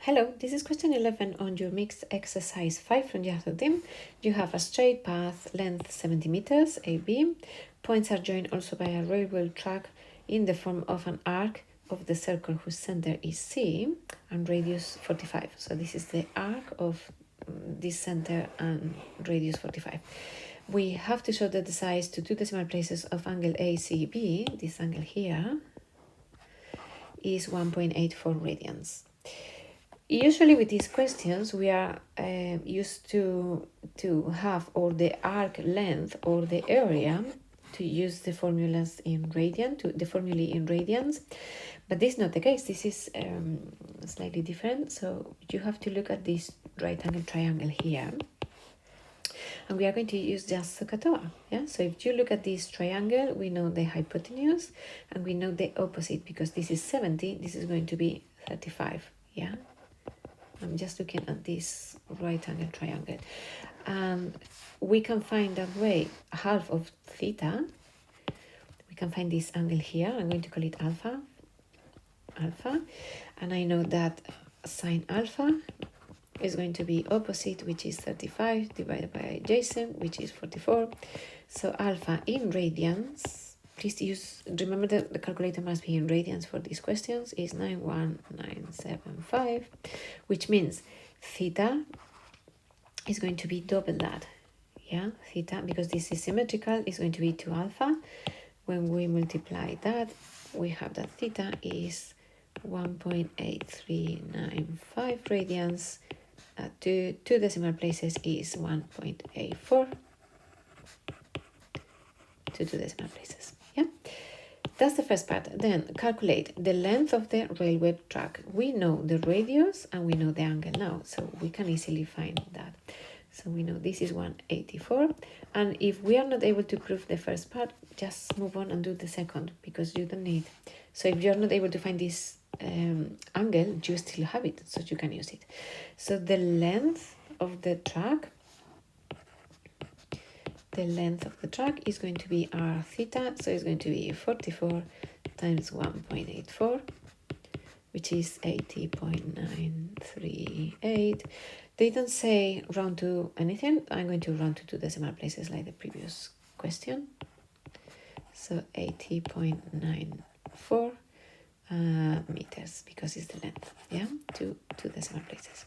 Hello, this is question 11 on your mixed exercise 5 from yesterday. You have a straight path, length 70 meters, AB. Points are joined also by a railway track in the form of an arc of the circle whose center is C and radius 45. So this is the arc of this center and radius 45. We have to show that the size to 2 decimal places of angle ACB, this angle here, is 1.84 radians. Usually with these questions, we are used to have or the arc length or the area to use the formulas in radian, the formulae in radians, but this is not the case. This is slightly different. So you have to look at this right angle triangle here, and we are going to use just SOHCAHTOA. Yeah. So if you look at this triangle, we know the hypotenuse and we know the opposite, because this is 70. This is going to be 35. Yeah. I'm just looking at this right angle triangle, and we can find that way half of theta. We can find this angle here. I'm going to call it alpha, and I know that sine alpha is going to be opposite, which is 35, divided by adjacent, which is 44. So alpha in radians, please remember that the calculator must be in radians for these questions, is 91975, which means theta is going to be double that. Yeah, theta, because this is symmetrical, is going to be 2 alpha. When we multiply that, we have that theta is 1.8395 radians. 2 decimal places is 1.84 to 2 decimal places. Yeah, that's the first part. Then calculate the length of the railway track. We know the radius and we know the angle now, so we can easily find that. So we know this is 184, and if we are not able to prove the first part, just move on and do the second, because you don't need. So if you're not able to find this angle, you still have it, so you can use it. So the length of the track is going to be r theta, so it's going to be 44 times 1.84, which is 80.938. They don't say round to anything. I'm going to round to 2 decimal places like the previous question. So 80.94 meters, because it's the length, yeah, to 2 decimal places.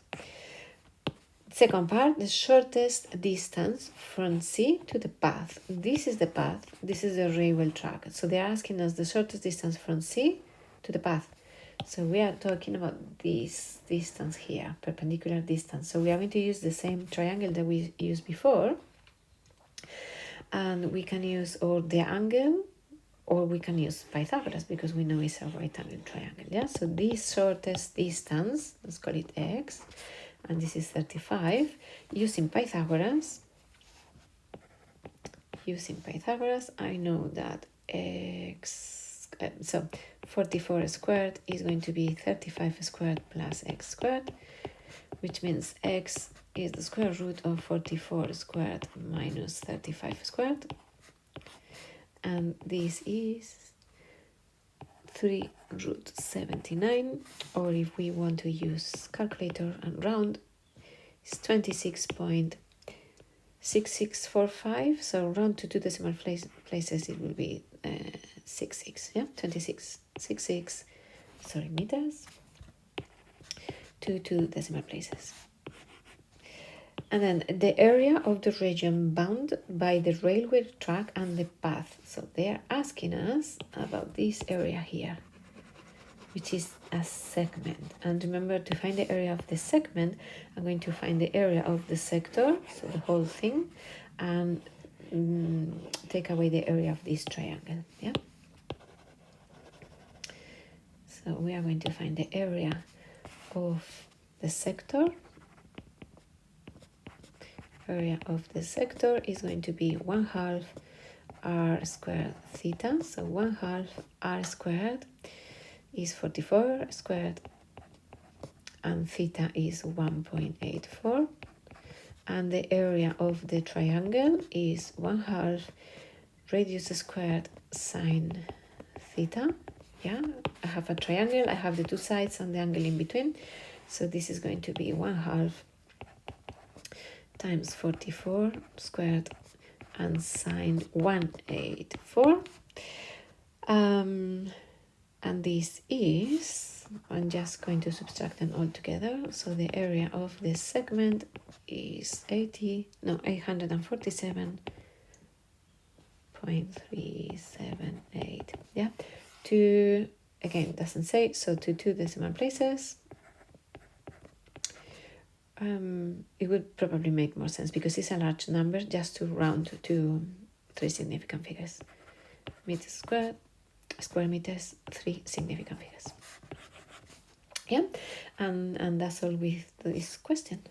Second part, the shortest distance from C to the path. This is the path, this is the railway track. So they're asking us the shortest distance from C to the path. So we are talking about this distance here, perpendicular distance. So we are going to use the same triangle that we used before. And we can use or the angle, or we can use Pythagoras, because we know it's a right angle triangle. Yeah. So this shortest distance, let's call it x, and this is 35. Using Pythagoras, I know that x, so 44 squared is going to be 35 squared plus x squared, which means x is the square root of 44 squared minus 35 squared. And this is 3 root 79, or if we want to use calculator and round, it's 26.6645. So round to 2 decimal places, it will be 66. Yeah, 26.66. Sorry, meters to 2 decimal places. And then the area of the region bound by the railway track and the path. So they are asking us about this area here, which is a segment. And remember, to find the area of the segment, I'm going to find the area of the sector, so the whole thing, and take away the area of this triangle. Yeah. So we are going to find the area of the sector. Area of the sector is going to be 1/2 r squared theta. So 1/2 r squared is 44 squared, and theta is 1.84. And the area of the triangle is 1/2 radius squared sine theta. Yeah, I have a triangle, I have the 2 sides and the angle in between. So this is going to be 1/2 times 44 squared and sine 184. And this is, I'm just going to subtract them all together. So the area of this segment is 847.378. Yeah, two, again, doesn't say, so to 2 decimal places. It would probably make more sense because it's a large number just to round to 3 significant figures. Meters squared, square meters, 3 significant figures. Yeah, and that's all with this question.